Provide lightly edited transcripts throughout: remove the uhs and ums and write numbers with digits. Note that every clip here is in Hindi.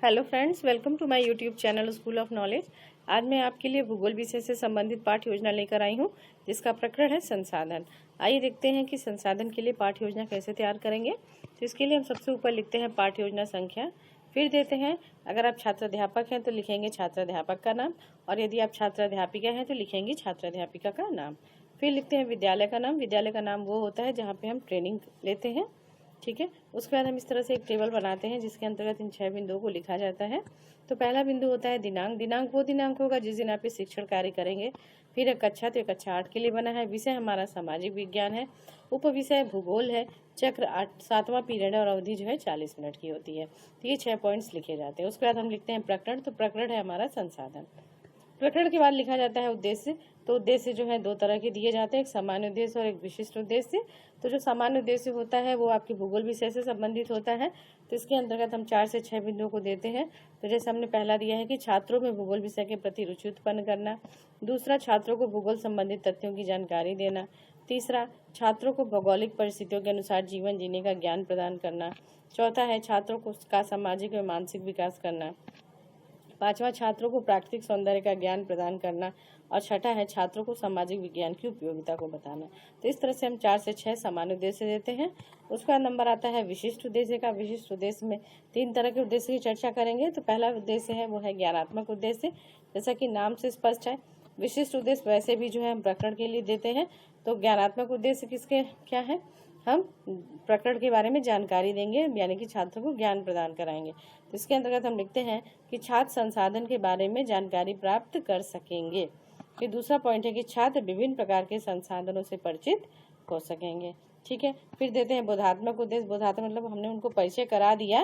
Hello friends, welcome to my YouTube channel School of Knowledge. आज मैं आपके लिए भूगोल विषय से संबंधित पाठ्य योजना लेकर आई हूँ, जिसका प्रकरण है संसाधन। आइए देखते हैं कि संसाधन के लिए पाठ्य योजना कैसे तैयार करेंगे। तो इसके लिए हम सबसे ऊपर लिखते हैं पाठ्य योजना संख्या, फिर देते हैं, अगर आप छात्र अध्यापक हैं तो लिखेंगे छात्र अध्यापक का नाम, और यदि आप छात्र अध्यापिका हैं तो लिखेंगी छात्र अध्यापिका का नाम। फिर लिखते हैं विद्यालय का नाम। विद्यालय का नाम वो होता है जहाँ पे हम ट्रेनिंग लेते हैं, ठीक है। उसके बाद हम इस तरह से एक टेबल बनाते हैं जिसके अंतर्गत इन 6 बिंदुओं को लिखा जाता है। तो पहला बिंदु होता है दिनांक। दिनांक वो दिनांक होगा जिस दिन आप ये शिक्षण कार्य करेंगे। फिर कक्षा, तो कक्षा 8 के लिए बना है। विषय हमारा सामाजिक विज्ञान है। उपविषय भूगोल है। चक्र 7वां पीरियड है और अवधि जो है 40 मिनट की होती है। तो ये 6 पॉइंट्स लिखे जाते हैं। उसके बाद हम लिखते हैं प्रकरण। तो प्रकरण है हमारा संसाधन। प्रकरण के बाद लिखा जाता है उद्देश्य। तो उद्देश्य जो है दो तरह के दिए जाते हैं, एक सामान्य उद्देश्य और एक विशिष्ट उद्देश्य। तो जो सामान्य उद्देश्य होता है वो आपके भूगोल विषय से संबंधित होता है। तो इसके अंतर्गत हम 4 से 6 बिंदुओं को देते हैं। तो जैसे हमने पहला दिया है कि छात्रों में भूगोल विषय के प्रति रुचि उत्पन्न करना। दूसरा, छात्रों को भूगोल संबंधित तथ्यों की जानकारी देना। तीसरा, छात्रों को भौगोलिक परिस्थितियों के अनुसार जीवन जीने का ज्ञान प्रदान करना। चौथा है छात्रों को का सामाजिक व मानसिक विकास करना। पांचवा, छात्रों को प्राकृतिक सौंदर्य का ज्ञान प्रदान करना। और छठा है छात्रों को सामाजिक विज्ञान की उपयोगिता को बताना। तो इस तरह से हम 4 से 6 सामान्य उद्देश्य देते हैं। उसका नंबर आता है विशिष्ट उद्देश्य का। विशिष्ट उद्देश्य में 3 तरह के उद्देश्य की चर्चा करेंगे। तो पहला उद्देश्य है वो है ज्ञानात्मक उद्देश्य, जैसा कि नाम से स्पष्ट है। विशिष्ट उद्देश्य वैसे भी जो है हम प्रकरण के लिए देते हैं। तो ज्ञानात्मक उद्देश्य किसके क्या है, हम प्रकरण के बारे में जानकारी देंगे, यानी कि छात्रों को ज्ञान प्रदान कराएंगे। तो इसके अंतर्गत हम लिखते हैं कि छात्र संसाधन के बारे में जानकारी प्राप्त कर सकेंगे। फिर दूसरा पॉइंट है कि छात्र विभिन्न प्रकार के संसाधनों से परिचित हो सकेंगे, ठीक है। फिर देते हैं बोधात्मक उद्देश्य। बोधात्मक मतलब हमने उनको परिचय करा दिया,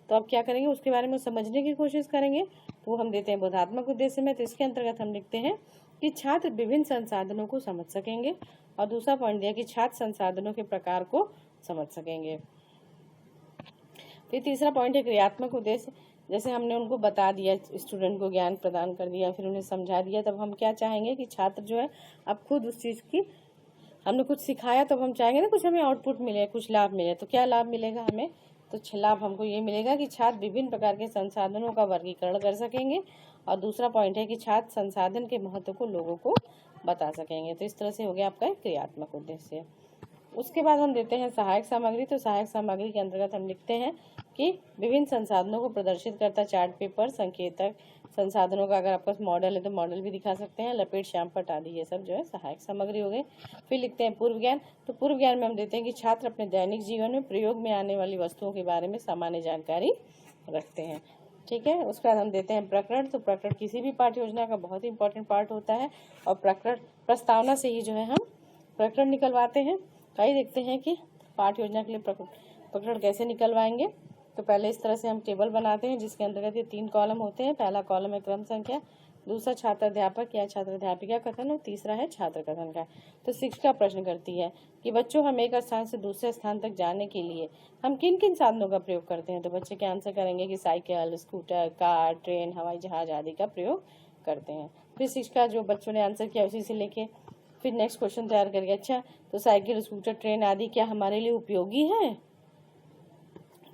तो अब क्या करेंगे, उसके बारे में समझने की कोशिश करेंगे, तो हम देते हैं बोधात्मक उद्देश्य में। तो इसके अंतर्गत हम लिखते हैं कि छात्र विभिन्न संसाधनों को समझ सकेंगे। और दूसरा पॉइंट दिया कि छात्र संसाधनों के प्रकार को समझ सकेंगे। फिर तीसरा पॉइंट है क्रियात्मक उद्देश्य। जैसे हमने उनको बता दिया, स्टूडेंट को ज्ञान प्रदान कर दिया, फिर उन्हें समझा दिया, तब हम क्या चाहेंगे कि छात्र जो है अब खुद उस चीज़ की, हमने कुछ सिखाया तब हम चाहेंगे ना कुछ हमें आउटपुट मिले, कुछ लाभ मिले। तो क्या लाभ मिलेगा हमें, तो लाभ हमको ये मिलेगा कि छात्र विभिन्न प्रकार के संसाधनों का वर्गीकरण कर सकेंगे। और दूसरा पॉइंट है कि छात्र संसाधन के महत्व को लोगों को बता सकेंगे। तो इस तरह से हो गया आपका क्रियात्मक उद्देश्य। उसके बाद हम देते हैं सहायक सामग्री। तो सहायक सामग्री के अंतर्गत हम लिखते हैं कि विभिन्न संसाधनों को प्रदर्शित करता चार्ट पेपर, संकेतक, संसाधनों का अगर आपका मॉडल है तो मॉडल भी दिखा सकते हैं, लपेट, श्यामपट्ट आदि, ये सब जो है सहायक सामग्री हो गई। फिर लिखते हैं पूर्व ज्ञान। तो पूर्व ज्ञान में हम देते हैं कि छात्र अपने दैनिक जीवन में प्रयोग में आने वाली वस्तुओं के बारे में सामान्य जानकारी रखते हैं, ठीक है। उसके बाद हम देते हैं प्रकरण। तो प्रकरण किसी भी पाठ्य योजना का बहुत इंपॉर्टेंट पार्ट होता है, और प्रकरण प्रस्तावना से ही जो है हम प्रकरण निकलवाते हैं। आइए देखते हैं कि पाठ्य योजना के लिए प्रकरण कैसे निकलवाएंगे। तो पहले इस तरह से हम टेबल बनाते हैं जिसके अंतर्गत ये 3 कॉलम होते हैं। पहला कॉलम है क्रम संख्या, दूसरा छात्र अध्यापक या छात्र अध्यापिका कथन, और तीसरा है छात्र कथन का। तो शिक्षिका प्रश्न करती है कि बच्चों, हम एक स्थान से दूसरे स्थान तक जाने के लिए हम किन किन साधनों का प्रयोग करते हैं। तो बच्चे क्या आंसर करेंगे कि साइकिल, स्कूटर, कार, ट्रेन, हवाई जहाज आदि का प्रयोग करते हैं। फिर शिक्षिका जो बच्चों ने आंसर किया उसी से लेके फिर नेक्स्ट क्वेश्चन तैयार करिए। अच्छा, तो साइकिल, स्कूटर, ट्रेन आदि क्या हमारे लिए उपयोगी है?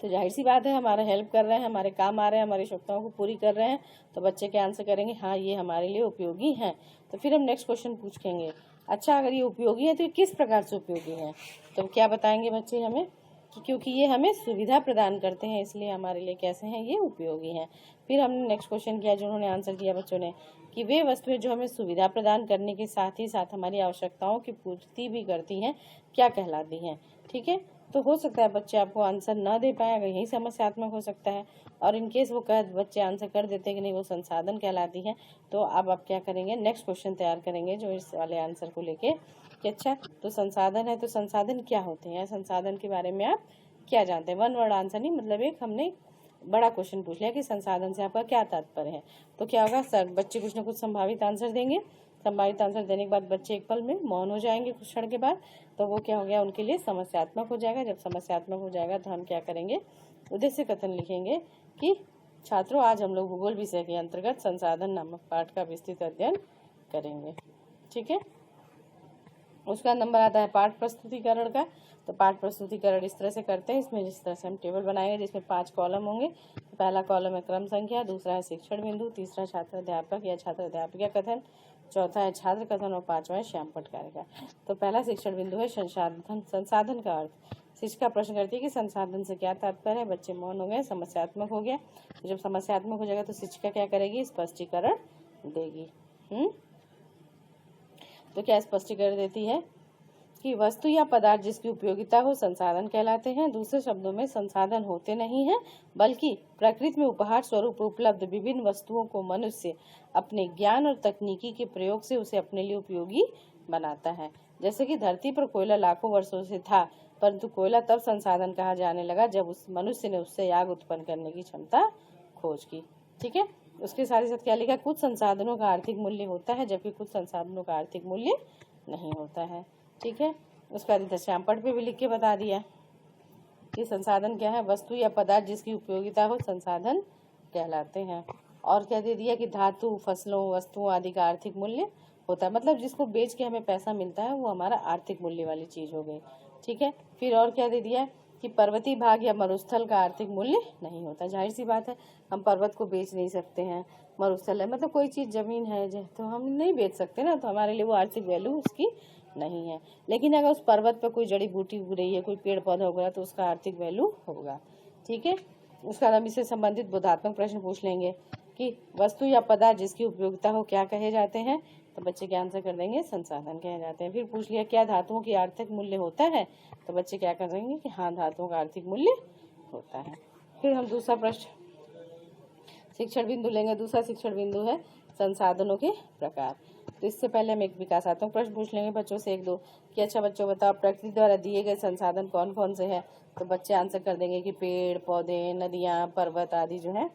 तो जाहिर सी बात है, हमारा हेल्प कर रहे हैं, हमारे काम आ रहे हैं, हमारी आवश्यकताओं को पूरी कर रहे हैं। तो बच्चे क्या आंसर करेंगे, हाँ ये हमारे लिए उपयोगी हैं। तो फिर हम नेक्स्ट क्वेश्चन पूछेंगे, अच्छा अगर ये उपयोगी है तो ये किस प्रकार से उपयोगी है? तो क्या बताएंगे बच्चे हमें कि क्योंकि ये हमें सुविधा प्रदान करते हैं, इसलिए हमारे लिए कैसे हैं, ये उपयोगी हैं। फिर हमने नेक्स्ट क्वेश्चन किया, जिन्होंने आंसर किया बच्चों ने, कि वे वस्तुएं जो हमें सुविधा प्रदान करने के साथ ही साथ हमारी आवश्यकताओं की पूर्ति भी करती हैं, क्या कहलाती हैं, ठीक है। तो हो सकता है बच्चे आपको आंसर ना दे पाए, अगर यही समस्यात्मक हो सकता है। और इनकेस वो बच्चे आंसर कर देते हैं कि नहीं वो संसाधन कहलाती है, तो अब आप क्या करेंगे, नेक्स्ट क्वेश्चन तैयार करेंगे जो इस वाले आंसर को लेके कि अच्छा तो संसाधन है, तो संसाधन क्या होते हैं, संसाधन के बारे में आप क्या जानते हैं। 1 वर्ड आंसर नहीं, मतलब एक हमने बड़ा क्वेश्चन पूछ लिया कि संसाधन से आपका क्या तात्पर्य है। तो क्या होगा, सर बच्चे कुछ ना कुछ संभावित आंसर देंगे। संभावित आंसर देने के बाद बच्चे एक पल में मौन हो जाएंगे कुछ क्षण के बाद, तो वो क्या हो गया, उनके लिए समस्यात्मक हो जाएगा। जब समस्यात्मक हो जाएगा तो हम क्या करेंगे, उद्देश्य कथन लिखेंगे कि छात्रों, आज हम लोग भूगोल विषय के अंतर्गत संसाधन नामक पाठ का विस्तृत अध्ययन करेंगे, ठीक है। उसका नंबर आता है पाठ प्रस्तुतिकरण का। तो पाठ प्रस्तुतिकरण इस तरह से करते हैं, इसमें जिस तरह से हम टेबल बनाएंगे जिसमें 5 कॉलम होंगे। तो पहला कॉलम है क्रम संख्या, दूसरा है शिक्षण बिंदु, तीसरा छात्र अध्यापक या छात्र अध्यापिका कथन, चौथा है छात्र कथन और पांचवा है श्याम पटकारे का। तो पहला शिक्षण बिंदु है संसाधन। संसाधन का अर्थ। शिक्षिका प्रश्न करती है कि संसाधन से क्या तात्पर्य है। बच्चे मौन हो गए, समस्यात्मक हो गया। तो जब समस्यात्मक हो जाएगा तो शिक्षिका क्या करेगी, स्पष्टीकरण देगी। तो क्या स्पष्टीकरण देती है कि वस्तु या पदार्थ जिसकी उपयोगिता हो संसाधन कहलाते हैं। दूसरे शब्दों में संसाधन होते नहीं हैं, बल्कि प्रकृति में उपहार स्वरूप उपलब्ध विभिन्न वस्तुओं को मनुष्य अपने ज्ञान और तकनीकी के प्रयोग से उसे अपने लिए उपयोगी बनाता है। जैसे कि धरती पर कोयला लाखों वर्षों से था, परंतु कोयला तब संसाधन कहा जाने लगा जब उस मनुष्य ने उससे आग उत्पन्न करने की क्षमता खोज की। ठीक है, उसके साथ ही साथ क्या लिखा, कुछ संसाधनों का आर्थिक मूल्य होता है जबकि कुछ संसाधनों का आर्थिक मूल्य नहीं होता है। ठीक है, उसका बाद श्यामपट पे भी लिख के बता दिया कि संसाधन क्या है, वस्तु या पदार्थ जिसकी उपयोगिता हो संसाधन कहलाते हैं। और क्या दे दिया कि धातु, फसलों, वस्तुओं आदि का आर्थिक मूल्य होता है, मतलब जिसको बेच के हमें पैसा मिलता है वो हमारा आर्थिक मूल्य वाली चीज हो गई। ठीक है, फिर और क्या दे दिया कि पर्वतीय भाग या मरुस्थल का आर्थिक मूल्य नहीं होता। जाहिर सी बात है, हम पर्वत को बेच नहीं सकते हैं, मरुस्थल है मतलब कोई चीज जमीन है तो हम नहीं बेच सकते ना, तो हमारे लिए वो आर्थिक वैल्यू उसकी नहीं है। लेकिन अगर उस पर्वत पर कोई जड़ी बूटी उग रही है, कोई पेड़ पौधा उग रहा है तो उसका आर्थिक वैल्यू होगा। ठीक है, उसका हम इससे संबंधित बोधात्मक प्रश्न पूछ लेंगे कि वस्तु या पदार्थ जिसकी उपयोगिता हो क्या कहे जाते हैं। तो बच्चे क्या आंसर कर देंगे, संसाधन कहे जाते हैं। फिर पूछ लिया क्या धातुओं की आर्थिक मूल्य होता है, तो बच्चे क्या कर देंगे कि हाँ धातुओं का आर्थिक मूल्य होता है। फिर हम दूसरा प्रश्न शिक्षण बिंदु लेंगे। दूसरा शिक्षण बिंदु है संसाधनों के प्रकार। तो इससे पहले हम एक विकासात्मक प्रश्न पूछ लेंगे बच्चों से एक दो कि अच्छा बच्चों बताओ प्रकृति द्वारा दिए गए संसाधन कौन कौन से हैं। तो बच्चे आंसर कर देंगे कि पेड़ पौधे, नदियाँ, पर्वत आदि जो है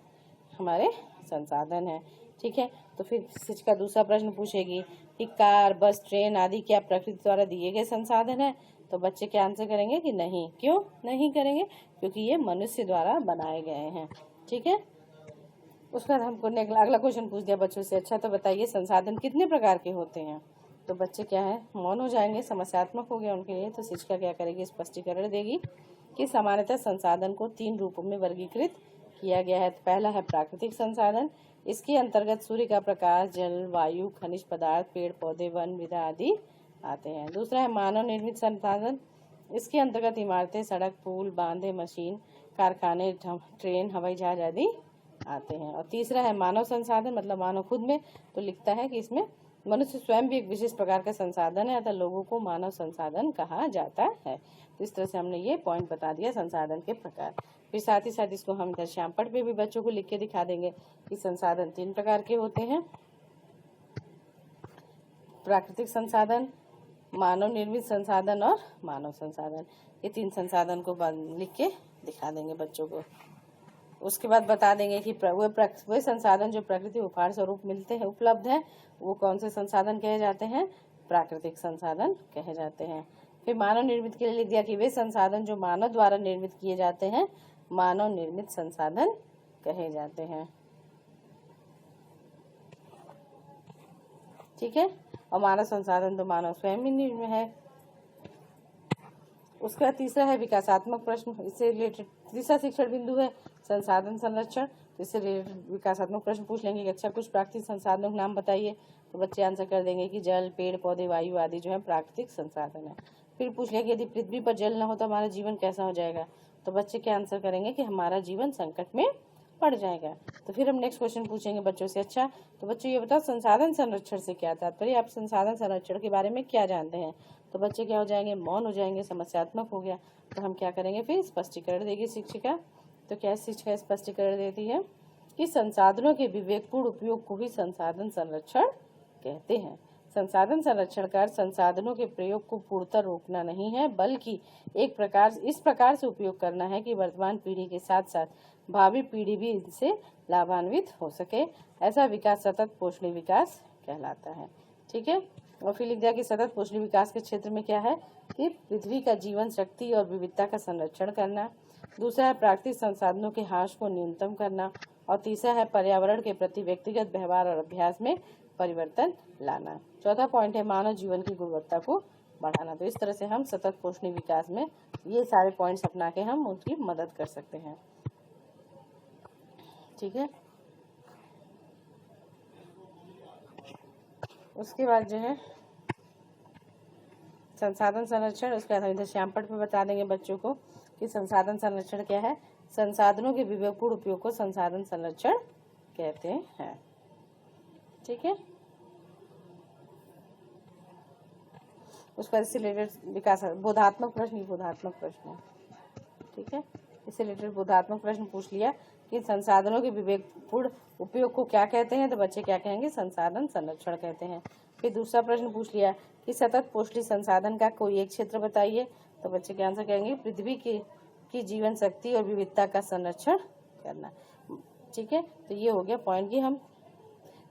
हमारे संसाधन है। ठीक है, तो फिर शिक्षिका दूसरा प्रश्न पूछेगी कि कार, बस, ट्रेन आदि क्या प्रकृति द्वारा दिए गए संसाधन है। तो बच्चे क्या आंसर करेंगे कि नहीं। क्यों नहीं करेंगे, क्योंकि ये मनुष्य द्वारा बनाए गए हैं। ठीक है, उसके बाद हमको अगला क्वेश्चन पूछ दिया बच्चों से, अच्छा तो बताइए संसाधन कितने प्रकार के होते हैं। तो बच्चे क्या है, मौन हो जाएंगे, समस्यात्मक हो गया उनके लिए। तो शिक्षिका क्या करेगी, स्पष्टीकरण देगी कि सामान्यतः संसाधन को 3 रूपों में वर्गीकृत किया गया है। तो पहला है प्राकृतिक संसाधन, इसके अंतर्गत सूर्य का प्रकाश, जल, वायु, खनिज पदार्थ, पेड़ पौधे, वन, मृदा आदि आते हैं। दूसरा है मानव निर्मित संसाधन, इसके अंतर्गत इमारतें, सड़क, पुल, बांधे, मशीन, कारखाने, ट्रेन, हवाई जहाज आदि आते हैं। और तीसरा है मानव संसाधन, मतलब मानव खुद में। तो लिखता है कि इसमें मनुष्य स्वयं भी एक विशेष प्रकार का संसाधन है, अतः लोगों को मानव संसाधन कहा जाता है। तो इस तरह से हमने ये पॉइंट बता दिया संसाधन के प्रकार। फिर साथ ही साथ इसको हम इधर श्यामपट पे भी बच्चों को लिख के दिखा देंगे कि संसाधन 3 प्रकार के होते हैं, प्राकृतिक संसाधन, मानव निर्मित संसाधन और मानव संसाधन। ये 3 संसाधन को लिख के दिखा देंगे बच्चों को। उसके बाद बता देंगे कि वे संसाधन जो प्रकृति उपहार स्वरूप मिलते हैं, उपलब्ध है, वो कौन से संसाधन कहे जाते हैं, प्राकृतिक संसाधन कहे जाते हैं। फिर मानव निर्मित के लिए लिख दिया कि वे संसाधन जो मानव द्वारा निर्मित किए जाते हैं मानव निर्मित संसाधन कहे जाते हैं। ठीक है, और मानव संसाधन तो मानव स्वयं ही निर्मित है। उसका तीसरा है विकासात्मक प्रश्न, इससे रिलेटेड तीसरा शिक्षण बिंदु है संसाधन संरक्षण। तो इससे रिलेटेड विकासात्मक प्रश्न पूछ लेंगे कि अच्छा कुछ प्राकृतिक संसाधनों के नाम बताइए। तो बच्चे आंसर कर देंगे कि जल, पेड़ पौधे, वायु आदि जो है प्राकृतिक संसाधन है। फिर पूछ लिया कि यदि पृथ्वी पर जल न हो तो हमारा जीवन कैसा हो जाएगा। तो बच्चे क्या आंसर करेंगे कि हमारा जीवन संकट में पड़ जाएगा। तो फिर हम नेक्स्ट क्वेश्चन पूछेंगे बच्चों से, अच्छा तो बच्चों ये बताओ संसाधन संरक्षण से क्या तात्पर्य, आप संसाधन संरक्षण के बारे में क्या जानते हैं। तो बच्चे क्या हो जाएंगे, मौन हो जाएंगे, समस्यात्मक हो गया। तो हम क्या करेंगे, फिर स्पष्टीकरण देगी शिक्षिका। तो क्या शिक्षिका स्पष्टीकरण देती है कि संसाधनों के विवेकपूर्ण उपयोग को ही संसाधन संरक्षण कहते हैं। संसाधन संरक्षण का संसाधनों के प्रयोग को पूर्णतः रोकना नहीं है, बल्कि इस प्रकार से उपयोग करना है कि वर्तमान पीढ़ी के साथ साथ भावी पीढ़ी भी इनसे लाभान्वित हो सके। ऐसा विकास सतत पोषणीय विकास कहलाता है। ठीक है, और फिर लिख दिया कि सतत पोषणीय विकास के क्षेत्र में क्या है कि पृथ्वी का जीवन शक्ति और विविधता का संरक्षण करना। दूसरा है प्राकृतिक संसाधनों के ह्रास को न्यूनतम करना। और तीसरा है पर्यावरण के प्रति व्यक्तिगत व्यवहार और अभ्यास में परिवर्तन लाना। चौथा पॉइंट है मानव जीवन की गुणवत्ता को बढ़ाना। तो इस तरह से हम सतत पोषणीय विकास में ये सारे पॉइंट्स अपना के हम उनकी मदद कर सकते हैं। ठीक है, उसके बाद जो है संसाधन संरक्षण, उसके बाद हम इधर श्यामपट्ट पे बता देंगे बच्चों को कि संसाधन संरक्षण क्या है। संसाधनों के विवेकपूर्ण उपयोग को संसाधन संरक्षण कहते हैं। ठीक है, उसके बाद इससे रिलेटेड विकास बोधात्मक प्रश्न, बोधात्मक प्रश्न है। ठीक है, इससे रिलेटेड बोधात्मक प्रश्न पूछ लिया कि संसाधनों के विवेकपूर्ण उपयोग को क्या कहते हैं, तो बच्चे क्या कहेंगे, संसाधन संरक्षण कहते हैं। फिर दूसरा प्रश्न पूछ लिया कि सतत पोषणीय संसाधन का कोई एक क्षेत्र बताइए, तो बच्चे क्या आंसर कहेंगे, पृथ्वी की जीवन शक्ति और विविधता का संरक्षण करना। ठीक है, तो ये हो गया पॉइंट की हम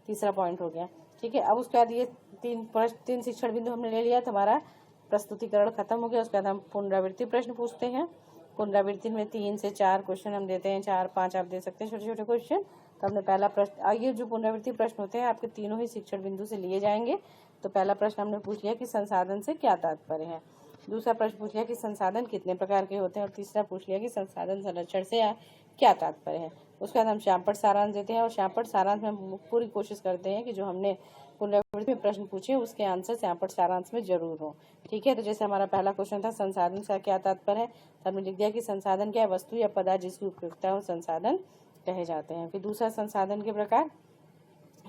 तीसरा पॉइंट हो गया। ठीक है, अब उसके बाद ये तीन शिक्षण बिंदु हमने ले लिया, तो हमारा प्रस्तुतिकरण खत्म हो गया। उसके बाद हम पुनरावृत्ति प्रश्न पूछते हैं। पुनरावृत्ति में 3 से 4 क्वेश्चन हम देते हैं, 4-5 आप दे सकते हैं छोटे छोटे क्वेश्चन। तो हमने पहला प्रश्न, ये जो पुनरावृत्ति प्रश्न होते हैं आपके तीनों ही शिक्षण बिंदु से लिए जाएंगे। तो पहला प्रश्न हमने पूछ लिया कि संसाधन से क्या तात्पर्य है। दूसरा प्रश्न पूछ लिया कि संसाधन कितने प्रकार के होते हैं, और तीसरा पूछ लिया कि संसाधन संरक्षण से क्या तात्पर्य है। उसके बाद हम श्यामपट्ट सारांश देते हैं, और श्यामपट्ट सारांश में हम पूरी कोशिश करते हैं कि जो हमने पुनरावृत्ति में प्रश्न पूछे उसके आंसर श्यामपट्ट सारांश में जरूर हो। ठीक है, तो जैसे हमारा पहला क्वेश्चन था संसाधन का क्या तात्पर्य है, तो हमने लिख दिया कि संसाधन क्या है, वस्तु या पदार्थ जिसकी उपयोगिता हो संसाधन कहे जाते हैं। फिर दूसरा संसाधन के प्रकार,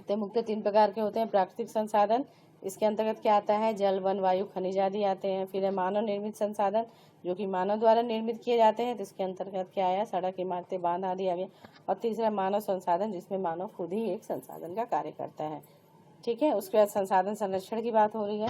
तो मुख्य 3 प्रकार के होते हैं। प्राकृतिक संसाधन, इसके अंतर्गत क्या आता है, जल, वन, वायु, खनिज आदि आते हैं। फिर है मानव निर्मित संसाधन, जो कि मानव द्वारा निर्मित किए जाते हैं, तो इसके अंतर्गत क्या आया, सड़क, इमारतें, बांध आदि आ गए। और तीसरा मानव संसाधन, जिसमें मानव खुद ही एक संसाधन का कार्य करता है। ठीक है, उसके बाद संसाधन संरक्षण की बात हो रही है।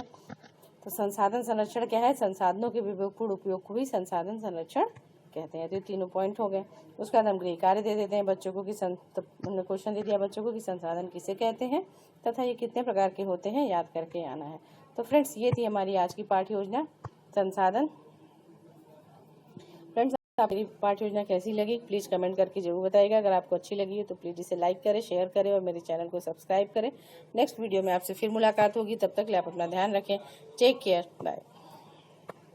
तो संसाधन संरक्षण क्या है, संसाधनों के विवेकपूर्ण उपयोग को भी संसाधन संरक्षण कहते हैं। तो ये तीनों पॉइंट हो गए। उसके बाद हम गृह कार्य दे देते हैं बच्चों को कि हमने क्वेश्चन दे दिया बच्चों को कि संसाधन किसे कहते हैं तथा ये कितने प्रकार के होते हैं, याद करके आना है। तो फ्रेंड्स, ये थी हमारी आज की पाठ्य योजना संसाधन। फ्रेंड्स, आपकी पाठ्य योजना कैसी लगी प्लीज़ कमेंट करके जरूर बताइएगा। अगर आपको अच्छी लगी है तो प्लीज़ इसे लाइक करें, शेयर करें और मेरे चैनल को सब्सक्राइब करें। नेक्स्ट वीडियो में आपसे फिर मुलाकात होगी, तब तक के लिए आप अपना ध्यान रखें। Take care, bye.